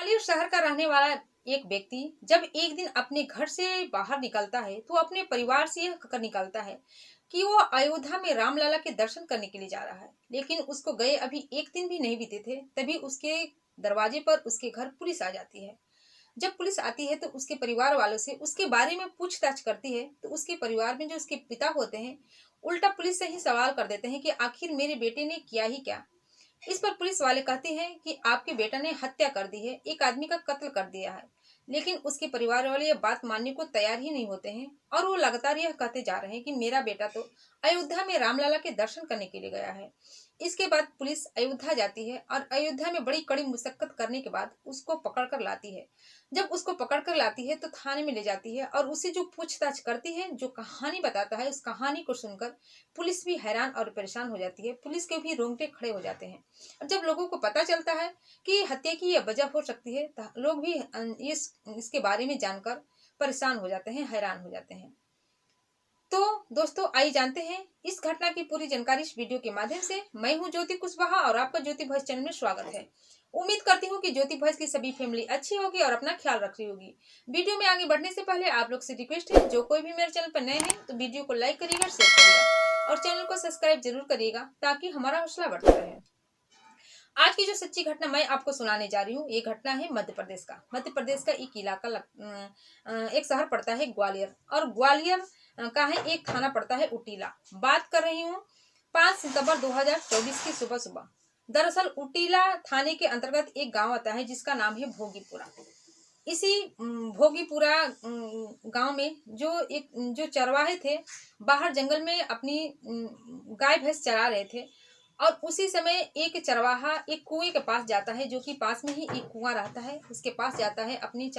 ग्वालियर शहर का रहने वाला एक व्यक्ति जब एक दिन अपने घर से बाहर निकलता है तो अपने परिवार से यह कहकर निकलता है कि वो अयोध्या में रामलला के दर्शन करने के लिए जा रहा है। लेकिन उसको गए अभी एक दिन भी नहीं बीते थे, तभी उसके दरवाजे पर उसके घर पुलिस आ जाती है। जब पुलिस आती है तो उसके परिवार वालों से उसके बारे में पूछताछ करती है, तो उसके परिवार में जो उसके पिता होते हैं उल्टा पुलिस से ही सवाल कर देते हैं कि आखिर मेरे बेटे ने किया ही क्या। इस पर पुलिस वाले कहते हैं कि आपके बेटा ने हत्या कर दी है, एक आदमी का कत्ल कर दिया है। लेकिन उसके परिवार वाले ये बात मानने को तैयार ही नहीं होते हैं और वो लगातार यह कहते जा रहे हैं कि मेरा बेटा तो अयोध्या में रामलला के दर्शन करने के लिए गया है। इसके बाद पुलिस अयोध्या जाती है और अयोध्या में बड़ी कड़ी मुशक्कत करने के बाद उसको पकड़ कर लाती है। जब उसको पकड़ कर लाती है तो थाने में ले जाती है और उसे जो पूछताछ करती है, जो कहानी बताता है, उस कहानी को सुनकर पुलिस भी हैरान और परेशान हो जाती है। पुलिस के भी रोंगटे खड़े हो जाते हैं। और जब लोगों को पता चलता है कि हत्या की यह वजह हो सकती है तो लोग भी इसके बारे में जानकर परेशान हो जाते हैं, हैरान हो जाते हैं। तो दोस्तों आइए जानते हैं इस घटना की पूरी जानकारी इस वीडियो के माध्यम से। मैं हूं ज्योति कुशवाहा और आपका ज्योति भॉइस चैनल में स्वागत है। उम्मीद करती हूं कि ज्योति भॉइस की सभी फैमिली अच्छी होगी और अपना ख्याल रख रही होगी। वीडियो में आगे बढ़ने से पहले आप लोग से रिक्वेस्ट है, जो कोई भी मेरे चैनल पर नए हैं तो वीडियो को लाइक करिएगा, शेयर करिएगा और चैनल को सब्सक्राइब जरूर करिएगा ताकि हमारा हौसला बढ़ता रहे। आज की जो सच्ची घटना मैं आपको सुनाने जा रही हूँ, ये घटना है मध्य प्रदेश का। मध्य प्रदेश का एक इलाका एक शहर पड़ता है ग्वालियर और ग्वालियर का है एक थाना पड़ता है उटीला। बात कर रही हूँ 5 सितंबर 2024 की सुबह सुबह। दरअसल उटीला थाने के अंतर्गत एक गांव आता है जिसका नाम है भोगीपुरा। इसी भोगीपुरा गांव में जो चरवाहे थे बाहर जंगल में अपनी गाय भैंस चरा रहे थे और उसी समय एक चरवाहा एक कुएं के पास जाता है, जो कि पास में ही एक कुआं रहता है। उसके पास जाता है अपनी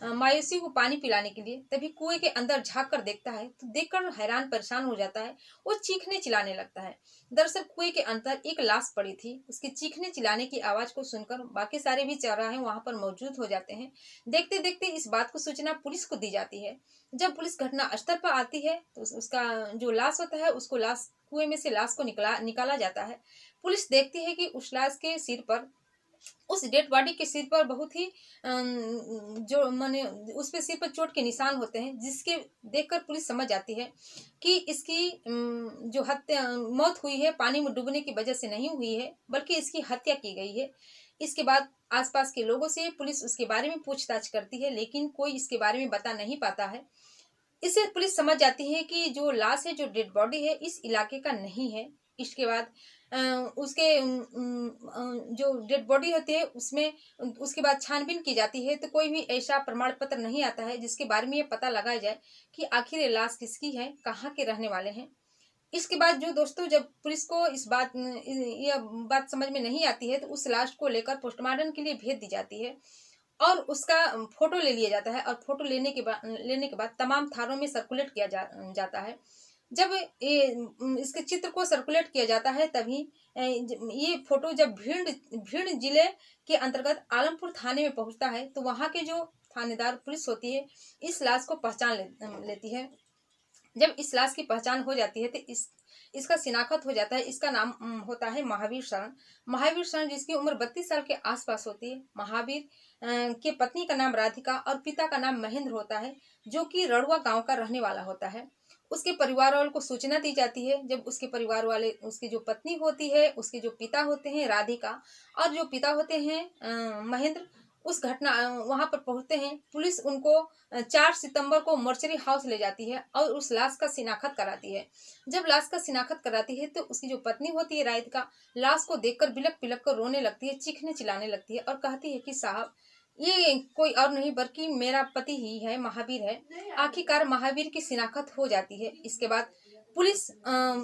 मायूसी को पानी पिलाने के लिए। तभी कुएं के अंदर झांक कर देखता है तो देखकर हैरान परेशान हो जाता है। वो चीखने चिल्लाने लगता है। दरअसल कुएं के अंदर एक लाश पड़ी थी। उसके चीखने चिल्लाने की आवाज को सुनकर बाकी सारे भी चरवाहे वहां पर मौजूद हो जाते हैं। देखते देखते इस बात को सूचना पुलिस को दी जाती है। जब पुलिस घटना स्थल पर आती है तो उसका जो लाश होता है उसको लाश कुएं में से लाश को निकाला जाता है। पुलिस देखती है कि उस लाश के सिर पर, उस डेड बॉडी के सिर पर बहुत ही जो माने उस पे सिर पर चोट के निशान होते हैं, जिसके देखकर पुलिस समझ जाती है कि इसकी जो हत्या मौत हुई है पानी में डूबने की वजह से नहीं हुई है, बल्कि इसकी हत्या की गई है। इसके बाद आसपास के लोगों से पुलिस उसके बारे में पूछताछ करती है, लेकिन कोई इसके बारे में बता नहीं पाता है। इससे पुलिस समझ जाती है कि जो लाश है, जो डेड बॉडी है, इस इलाके का नहीं है। इसके बाद उसके जो डेड बॉडी होती है उसमें उसके बाद छानबीन की जाती है तो कोई भी ऐसा प्रमाण पत्र नहीं आता है जिसके बारे में ये पता लगाया जाए कि आखिर ये लाश किसकी है, कहाँ के रहने वाले हैं। इसके बाद जो दोस्तों जब पुलिस को यह बात समझ में नहीं आती है तो उस लाश को लेकर पोस्टमार्टम के लिए भेज दी जाती है और उसका फोटो ले लिया जाता है और फोटो लेने के बाद तमाम थानों में सर्कुलेट किया जाता है। जब इसके चित्र को सर्कुलेट किया जाता है तभी ये फोटो जब भिंड जिले के अंतर्गत आलमपुर थाने में पहुंचता है तो वहां के जो थानेदार पुलिस होती है इस लाश को पहचान लेती है। जब इस लाश की पहचान हो जाती है तो इसका शिनाख्त हो जाता है। इसका नाम होता है महावीर शरण। महावीर शरण जिसकी उम्र 32 साल के आसपास होती है। महावीर के पत्नी का नाम राधिका और पिता का नाम महेंद्र होता है, जो कि रड़ुआ गांव का रहने वाला होता है। उसके परिवार वालों को सूचना दी जाती है। जब उसके परिवार वाले, उसकी जो पत्नी होती है, उसके जो पिता होते हैं राधिका और जो पिता होते हैं महेंद्र, उस घटना वहां पर पहुंचते हैं। पुलिस उनको 4 सितंबर को मर्चरी हाउस ले जाती है और उस लाश का शिनाख्त कराती है। जब लाश का शिनाख्त कराती है तो उसकी जो पत्नी होती है राधिका लाश को देखकर बिलक बिलक कर रोने लगती है, चीखने चिल्लाने लगती है और कहती है कि साहब ये कोई और नहीं बल्कि मेरा पति ही है, महावीर है। आखिरकार महावीर की शिनाख्त हो जाती है। इसके बाद पुलिस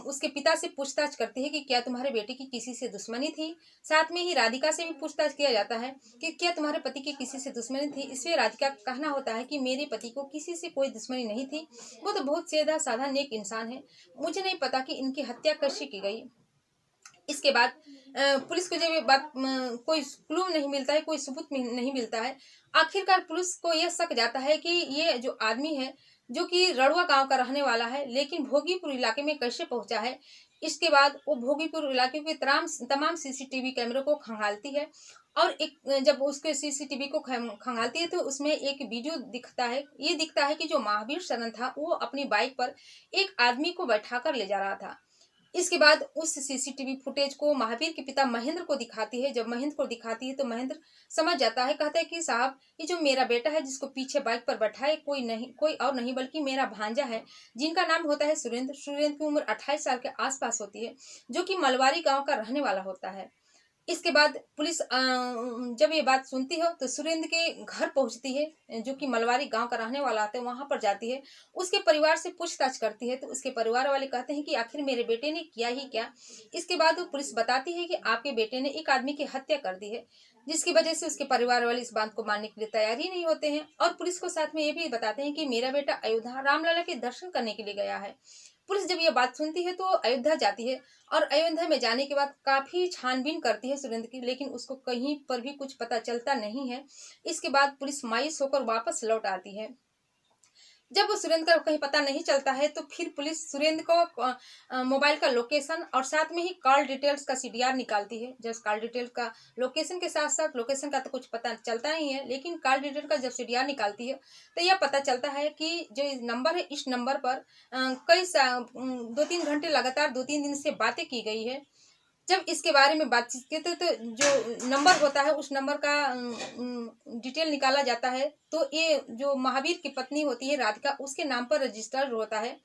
उसके पिता से पूछताछ करती है कि क्या तुम्हारे बेटे की किसी से दुश्मनी थी। साथ में ही राधिका से भी पूछताछ किया जाता है कि क्या तुम्हारे पति की किसी से दुश्मनी थी। इसमें राधिका का कहना होता है कि मेरे पति को किसी से कोई दुश्मनी नहीं थी, वो तो बहुत सीधा साधा नेक इंसान है, मुझे नहीं पता कि इनकी हत्या कैसे की गई। इसके बाद पुलिस को जब ये बात कोई क्लू नहीं मिलता है, कोई सबूत नहीं मिलता है, आखिरकार पुलिस को यह शक जाता है कि ये जो आदमी है जो कि रड़ुआ गांव का रहने वाला है, लेकिन भोगीपुर इलाके में कैसे पहुंचा है। इसके बाद वो भोगीपुर इलाके के तमाम सीसीटीवी कैमरे को खंगालती है और एक जब उसके सीसीटीवी को खंगालती है तो उसमें एक वीडियो दिखता है। ये दिखता है कि जो महावीर शरण था वो अपनी बाइक पर एक आदमी को बैठाकर ले जा रहा था। इसके बाद उस सीसीटीवी फुटेज को महावीर के पिता महेंद्र को दिखाती है। जब महेंद्र को दिखाती है तो महेंद्र समझ जाता है, कहता है कि साहब ये जो मेरा बेटा है जिसको पीछे बाइक पर बैठा है कोई नहीं, कोई और नहीं बल्कि मेरा भांजा है, जिनका नाम होता है सुरेंद्र। सुरेंद्र की उम्र 28 साल के आसपास होती है, जो कि मलवारी गांव का रहने वाला होता है। इसके बाद पुलिस जब ये बात सुनती है तो सुरेंद्र के घर पहुंचती है, जो कि मलवारी गांव का रहने वाला आता है, वहां पर जाती है। उसके परिवार से पूछताछ करती है तो उसके परिवार वाले कहते हैं कि आखिर मेरे बेटे ने किया ही क्या। इसके बाद वो पुलिस बताती है कि आपके बेटे ने एक आदमी की हत्या कर दी है, जिसकी वजह से उसके परिवार वाले इस बात को मानने के लिए तैयार ही नहीं होते हैं। और पुलिस को साथ में ये भी बताते हैं कि मेरा बेटा अयोध्या रामलला के दर्शन करने के लिए गया है। पुलिस जब ये बात सुनती है तो अयोध्या जाती है और अयोध्या में जाने के बाद काफी छानबीन करती है सुरेंद्र की, लेकिन उसको कहीं पर भी कुछ पता चलता नहीं है। इसके बाद पुलिस मायूस होकर वापस लौट आती है। जब वो सुरेंद्र का कहीं पता नहीं चलता है तो फिर पुलिस सुरेंद्र को मोबाइल का लोकेशन और साथ में ही कॉल डिटेल्स का सीडीआर निकालती है। जब कॉल डिटेल्स का लोकेशन के साथ साथ लोकेशन का तो कुछ पता चलता नहीं है, लेकिन कॉल डिटेल का जब सीडीआर निकालती है तो यह पता चलता है कि जो नंबर है इस नंबर पर 2-3 घंटे लगातार 2-3 दिन से बातें की गई है। जब इसके बारे में बातचीत की तो जो नंबर होता है उस नंबर का डिटेल निकाला जाता है तो ये जो महावीर की पत्नी होती है राधिका, उसके नाम पर रजिस्टर्ड होता है।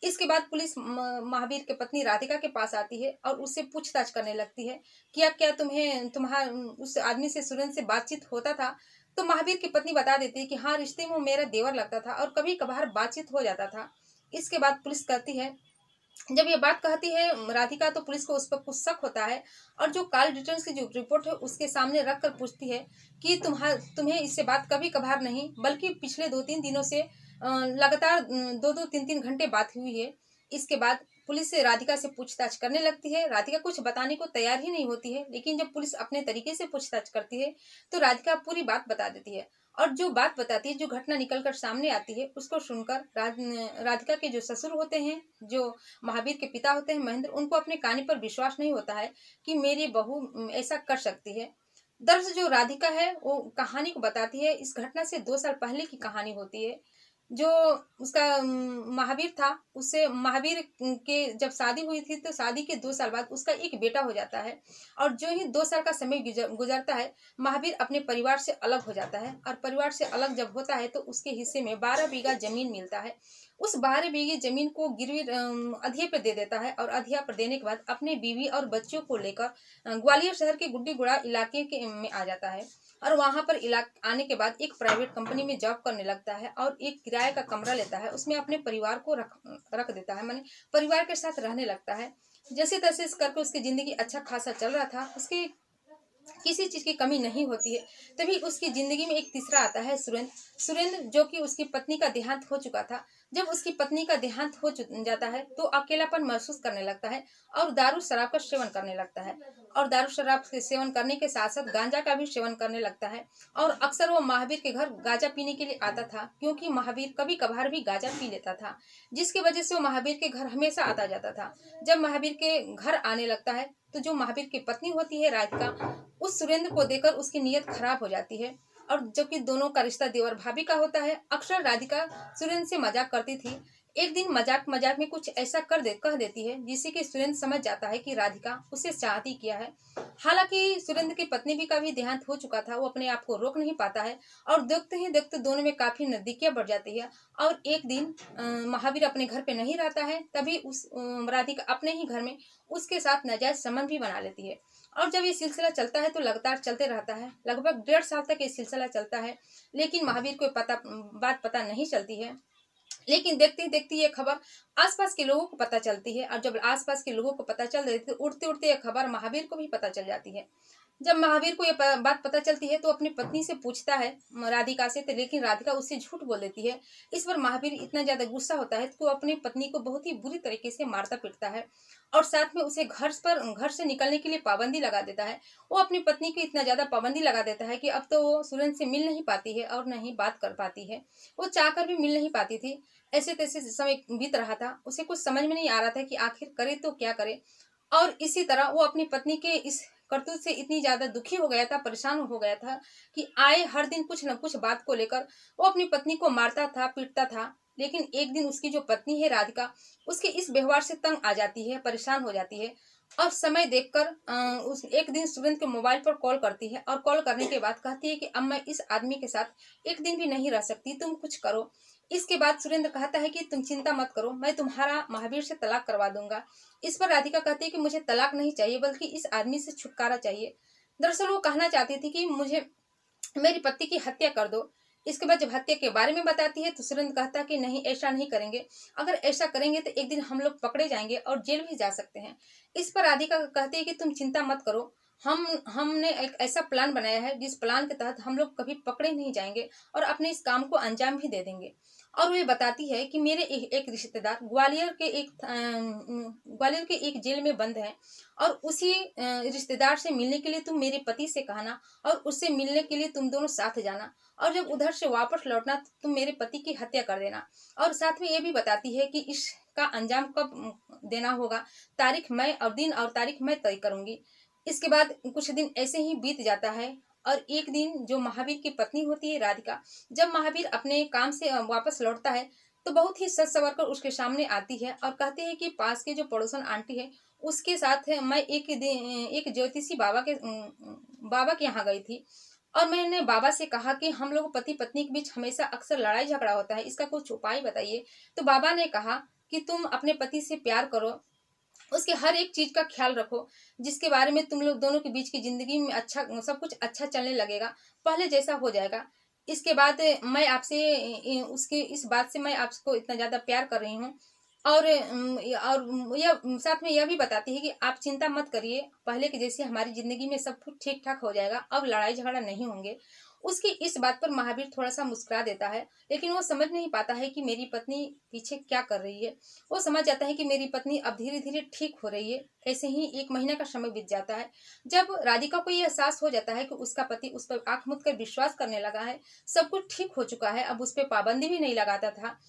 इसके बाद पुलिस महावीर की पत्नी राधिका के पास आती है और उससे पूछताछ करने लगती है कि क्या तुम्हें तुम्हारा उस आदमी से सुरेंद्र से बातचीत होता था। तो महावीर की पत्नी बता देती है कि हाँ, रिश्ते में वो मेरा देवर लगता था और कभी कभार बातचीत हो जाता था। इसके बाद पुलिस कहती है, जब ये बात कहती है राधिका तो पुलिस को उस पर कुछ शक होता है और जो कॉल डिटेल्स की जो रिपोर्ट है उसके सामने रख कर पूछती है कि तुम्हें इससे बात कभी कभार नहीं बल्कि पिछले 2-3 दिनों से लगातार 2-2 3-3 घंटे बात हुई है। इसके बाद पुलिस से राधिका से पूछताछ करने लगती है। राधिका कुछ बताने को तैयार ही नहीं होती है, लेकिन जब पुलिस अपने तरीके से पूछताछ करती है तो राधिका पूरी बात बता देती है। और जो बात बताती है, जो घटना निकल कर सामने आती है, उसको सुनकर राधिका के जो ससुर होते हैं, जो महावीर के पिता होते हैं महेंद्र, उनको अपने कानी पर विश्वास नहीं होता है कि मेरी बहू ऐसा कर सकती है। दरअसल जो राधिका है वो कहानी को बताती है, इस घटना से 2 साल पहले की कहानी होती है। जो उसका महावीर था, उससे महावीर के जब शादी हुई थी तो शादी के 2 साल बाद उसका एक बेटा हो जाता है। और जो ही 2 साल का समय गुजरता है, महावीर अपने परिवार से अलग हो जाता है और परिवार से अलग जब होता है तो उसके हिस्से में 12 बीघा जमीन मिलता है। उस 12 बीघे जमीन को गिरवी अधिया पर दे देता है और अधिया पर देने के बाद अपने बीवी और बच्चों को लेकर ग्वालियर शहर के गुड्डीगुड़ा इलाके के में आ जाता है। और वहां पर आने के बाद एक प्राइवेट कंपनी में जॉब करने लगता है और एक किराए का कमरा लेता है, उसमें अपने परिवार को रख देता है, माने परिवार के साथ रहने लगता है। जैसे तैसे करके उसकी जिंदगी अच्छा खासा चल रहा था, उसकी किसी चीज की कमी नहीं होती है। तभी उसकी जिंदगी में एक तीसरा आता है सुरेंद्र। सुरेंद्र जो कि उसकी पत्नी का देहांत हो चुका था। जब उसकी पत्नी का देहांत हो जाता है तो अकेलापन महसूस करने लगता है और दारू शराब का सेवन करने लगता है। और दारू शराब के सेवन करने के साथ साथ गांजा का भी सेवन करने लगता है। और अक्सर वो महावीर के घर गांजा पीने के लिए आता था, क्योंकि महावीर कभी कभार भी गांजा पी लेता था, जिसकी वजह से वो महावीर के घर हमेशा आता जाता था। जब महावीर के घर आने लगता है तो जो महावीर की पत्नी होती है राधिका, उस सुरेंद्र को देखकर उसकी नीयत खराब हो जाती है। और जबकि दोनों का रिश्ता देवर भाभी का होता है, अक्सर राधिका सुरेंद्र से मजाक करती थी। एक दिन मजाक मजाक में कुछ ऐसा कह देती है जिससे कि सुरेंद्र समझ जाता है कि राधिका उसे चाहती किया है। हालांकि सुरेंद्र की पत्नी भी का भी देहांत हो चुका था, वो अपने आप को रोक नहीं पाता है और देखते ही देखते दोनों में काफी नजदीकियां बढ़ जाती है। और एक दिन महावीर अपने घर पे नहीं रहता है, तभी उस राधिका अपने ही घर में उसके साथ नाजायज संबंध भी बना लेती है। और जब ये सिलसिला चलता है तो लगातार चलते रहता है, लगभग 1.5 साल तक ये सिलसिला चलता है, लेकिन महावीर को बात पता नहीं चलती है। लेकिन देखते ही देखते ये खबर आसपास के लोगों को पता चलती है और जब आसपास के लोगों को पता चल रही तो उड़ते उड़ते ये खबर महावीर को भी पता चल जाती है। जब महावीर को ये बात पता चलती है तो अपनी पत्नी से पूछता है राधिका से, तो लेकिन राधिका उससे झूठ बोल देती है। इस पर महावीर इतना ज्यादा गुस्सा होता है तो वो अपनी पत्नी को बहुत ही बुरी तरीके से मारता पीटता है और साथ में उसे घर से निकलने के लिए पाबंदी लगा देता है। वो अपनी पत्नी को इतना ज्यादा पाबंदी लगा देता है कि अब तो वो सुरेंद्र से मिल नहीं पाती है और न ही बात कर पाती है। वो चाहकर भी मिल नहीं पाती थी। ऐसे तैसे समय बीत रहा था, उसे कुछ समझ में नहीं आ रहा था कि आखिर करे तो क्या करे। और इसी तरह वो अपनी पत्नी के इस करतूत से इतनी ज्यादा दुखी हो गया था, परेशान हो गया था कि आए हर दिन कुछ न कुछ बात को लेकर वो अपनी पत्नी को मारता था, पीटता था। लेकिन एक दिन उसकी जो पत्नी है राधिका, उसके इस व्यवहार से तंग आ जाती है, परेशान हो जाती है और समय देखकर उस एक दिन सुरेंद्र के मोबाइल पर कॉल करती है और कॉल करने के बाद कहती है कि अब मैं इस आदमी के साथ एक दिन भी नहीं रह सकती, तुम कुछ करो। इसके बाद सुरेंद्र कहता है कि तुम चिंता मत करो, मैं तुम्हारा महावीर से तलाक करवा दूंगा। इस पर राधिका कहती है कि मुझे तलाक नहीं चाहिए, बल्कि इस आदमी से छुटकारा चाहिए। दरअसल वो कहना चाहती थी कि मुझे मेरी पति की हत्या कर दो। इसके बाद जब हत्या के बारे में बताती है तो सुरेंद्र कहता है कि नहीं, ऐसा नहीं करेंगे। अगर ऐसा करेंगे तो एक दिन हम लोग पकड़े जाएंगे और जेल भी जा सकते हैं। इस पर राधिका कहती है कि तुम चिंता मत करो, हमने एक ऐसा प्लान बनाया है जिस प्लान के तहत हम लोग कभी पकड़े नहीं जाएंगे और अपने इस काम को अंजाम भी दे देंगे। और वो ये बताती है कि मेरे एक रिश्तेदार ग्वालियर के एक जेल में बंद है और उसी रिश्तेदार से मिलने के लिए तुम मेरे पति से कहना और उससे मिलने के लिए तुम दोनों साथ जाना और जब उधर से वापस लौटना तो तुम मेरे पति की हत्या कर देना। और साथ में ये भी बताती है कि इसका अंजाम कब देना होगा, तारीख मैं और दिन और तारीख मैं तय करूंगी। इसके बाद कुछ दिन ऐसे ही बीत जाता है और एक दिन जो महावीर की पत्नी होती है राधिका, जब महावीर अपने काम से वापस लौटता है तो बहुत ही सज सवर कर उसके सामने आती है और कहती है कि पास के जो पड़ोसन आंटी है उसके साथ है मैं एक ज्योतिषी बाबा के यहाँ गई थी और मैंने बाबा से कहा कि हम लोग पति पत्नी के बीच हमेशा अक्सर लड़ाई झगड़ा होता है, इसका कुछ उपाय बताइए। तो बाबा ने कहा कि तुम अपने पति से प्यार करो, उसके हर एक चीज का ख्याल रखो, जिसके बारे में तुम लोग दोनों के बीच की जिंदगी में अच्छा सब कुछ अच्छा चलने लगेगा, पहले जैसा हो जाएगा। इसके बाद मैं आपसे उसके इस बात से मैं आपको इतना ज्यादा प्यार कर रही हूँ और यह साथ में यह भी बताती है कि आप चिंता मत करिए, पहले की जैसे हमारी जिंदगी में सब कुछ ठीक ठाक हो जाएगा, अब लड़ाई झगड़ा नहीं होंगे। उसकी इस बात पर महावीर थोड़ा सा मुस्कुरा देता है, लेकिन वो समझ नहीं पाता है कि मेरी पत्नी पीछे क्या कर रही है। वो समझ जाता है कि मेरी पत्नी अब धीरे धीरे ठीक हो रही है। ऐसे ही एक महीना का समय बीत जाता है। जब राधिका को ये एहसास हो जाता है कि उसका पति उस पर आंख मूंद कर विश्वास करने लगा है, सब कुछ ठीक हो चुका है, अब उस पर पाबंदी भी नहीं लगाता था,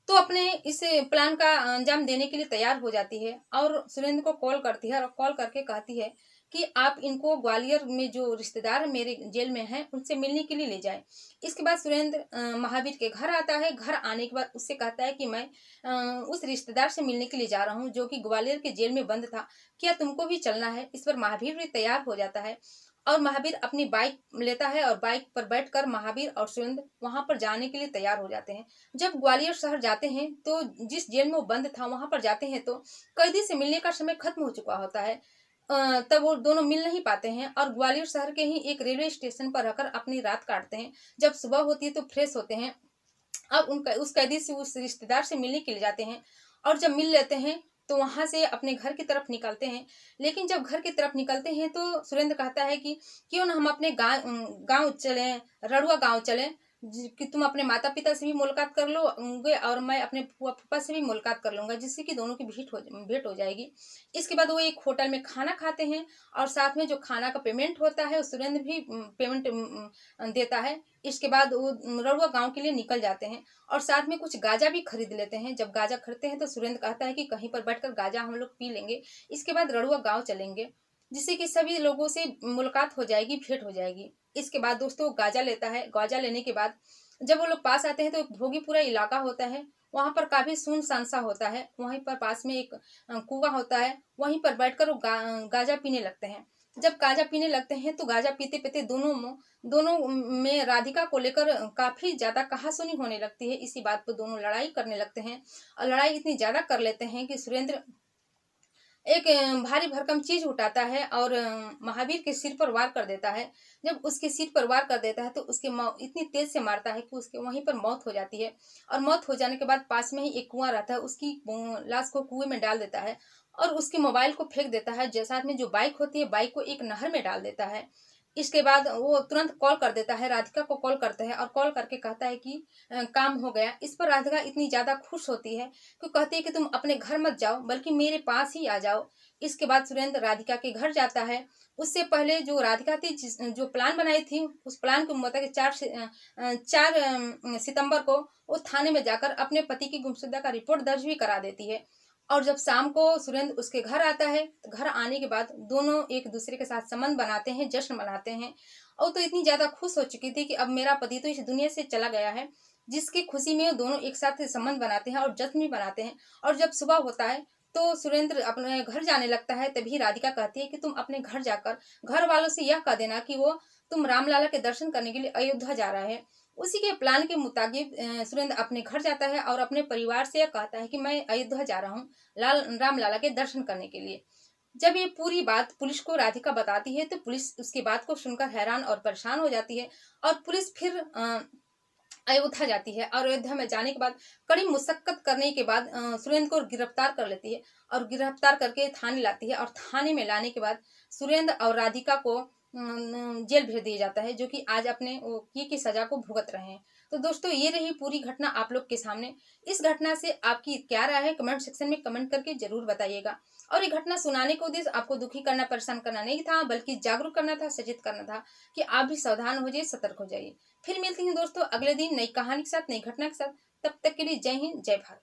तो अपने इस प्लान का अंजाम देने के लिए तैयार हो जाती है और सुरेंद्र को कॉल करती है और कॉल करके कहती है कि आप इनको ग्वालियर में जो रिश्तेदार मेरे जेल में हैं उनसे मिलने के लिए ले जाएं। इसके बाद सुरेंद्र महावीर के घर आता है। घर आने के बाद उससे कहता है कि मैं उस रिश्तेदार से मिलने के लिए जा रहा हूँ जो कि ग्वालियर के जेल में बंद था, क्या तुमको भी चलना है। इस पर महावीर भी तैयार हो जाता है और महावीर अपनी बाइक लेता है और बाइक पर बैठकर महावीर और सुरेंद्र वहां पर जाने के लिए तैयार हो जाते हैं। जब ग्वालियर शहर जाते हैं तो जिस जेल में वो बंद था वहां पर जाते हैं तो कैदी से मिलने का समय खत्म हो चुका होता है। तब वो दोनों मिल नहीं पाते हैं और ग्वालियर शहर के ही एक रेलवे स्टेशन पर रहकर अपनी रात काटते हैं। जब सुबह होती है तो फ्रेश होते हैं। अब उस कैदी से उस रिश्तेदार से मिलने के लिए जाते हैं और जब मिल लेते हैं तो वहां से अपने घर की तरफ निकलते हैं। लेकिन जब घर की तरफ निकलते हैं तो सुरेंद्र कहता है कि क्यों ना हम अपने गांव चलें, रड़ुआ गांव चलें, कि तुम अपने माता पिता से भी मुलाकात कर लोगे और मैं अपने फूफा फूफा से भी मुलाकात कर लूंगा, जिससे कि दोनों की भेंट हो जाएगी। इसके बाद वो एक होटल में खाना खाते हैं और साथ में जो खाना का पेमेंट होता है सुरेंद्र भी पेमेंट देता है। इसके बाद वो रड़ुआ गांव के लिए निकल जाते हैं और साथ में कुछ गांजा भी खरीद लेते हैं। जब गांजा खरीदते हैं तो सुरेंद्र कहता है कि कहीं पर बैठकर गांजा हम लोग पी लेंगे, इसके बाद रड़ुआ गांव चलेंगे, जिससे कि सभी लोगों से मुलाकात हो जाएगी, भेंट हो जाएगी। इसके बाद दोस्तों गांजा लेता है। गांजा लेने के बाद जब वो लोग पास आते हैं तो एक भोगीपुरा इलाका होता है, वहां पर काफी सुनसान सा होता है। वहीं पर पास में एक कुआं होता है, वहीं पर बैठकर वो गांजा पीने लगते हैं। जब गांजा पीने लगते हैं तो गांजा पीते पीते दोनों में राधिका को लेकर काफी ज्यादा कहासुनी होने लगती है। इसी बात पर दोनों लड़ाई करने लगते हैं और लड़ाई इतनी ज्यादा कर लेते हैं कि सुरेंद्र एक भारी भरकम चीज उठाता है और महावीर के सिर पर वार कर देता है। जब उसके सिर पर वार कर देता है तो उसके इतनी तेज से मारता है कि उसके वहीं पर मौत हो जाती है। और मौत हो जाने के बाद पास में ही एक कुआं रहता है, उसकी लाश को कुएं में डाल देता है और उसके मोबाइल को फेंक देता है। साथ में जो बाइक होती है बाइक को एक नहर में डाल देता है। इसके बाद वो तुरंत कॉल कर देता है, राधिका को कॉल करता है और कॉल करके कहता है कि काम हो गया। इस पर राधिका इतनी ज्यादा खुश होती है कि कहती है कि तुम अपने घर मत जाओ बल्कि मेरे पास ही आ जाओ। इसके बाद सुरेंद्र राधिका के घर जाता है। उससे पहले जो राधिका थी जो प्लान बनाई थी उस प्लान के मुताबिक 4 सितंबर को वो थाने में जाकर अपने पति की गुमशुदा का रिपोर्ट दर्ज भी करा देती है और जब शाम को सुरेंद्र उसके घर आता है तो घर आने के बाद दोनों एक दूसरे के साथ संबंध बनाते हैं, जश्न मनाते हैं। और तो इतनी ज्यादा खुश हो चुकी थी कि अब मेरा पति तो इस दुनिया से चला गया है, जिसकी खुशी में दोनों एक साथ संबंध बनाते हैं और जश्न भी बनाते हैं। और जब सुबह होता है तो सुरेंद्र अपने घर जाने लगता है, तभी राधिका कहती है कि तुम अपने घर जाकर घर वालों से यह कह देना कि वो तुम रामलाला के दर्शन करने के लिए अयोध्या जा रहा है। उसी के प्लान के मुताबिक सुरेंद्र अपने घर जाता है और अपने परिवार से यह कहता है कि मैं अयोध्या जा रहा हूँ रामलाला के दर्शन करने के लिए। जब ये पूरी बात पुलिस को राधिका बताती है तो पुलिस उसकी बात को सुनकर हैरान और परेशान हो जाती है। और पुलिस फिर अयोध्या जाती है और अयोध्या में जाने के बाद कड़ी मुशक्कत करने के बाद सुरेंद्र को गिरफ्तार कर लेती है और गिरफ्तार करके थाने लाती है। और थाने में लाने के बाद सुरेंद्र और राधिका को जेल भेज दिया जाता है, जो कि आज अपने की सजा को भुगत रहे हैं। तो दोस्तों ये रही पूरी घटना आप लोग के सामने। इस घटना से आपकी क्या राय है कमेंट सेक्शन में कमेंट करके जरूर बताइएगा। और ये घटना सुनाने का उद्देश्य आपको दुखी करना परेशान करना नहीं था, बल्कि जागरूक करना था, सचेत करना था कि आप भी सावधान हो जाइए, सतर्क हो जाइए। फिर मिलती हैं दोस्तों अगले दिन नई कहानी के साथ, नई घटना के साथ। तब तक के लिए जय हिंद, जय भारत।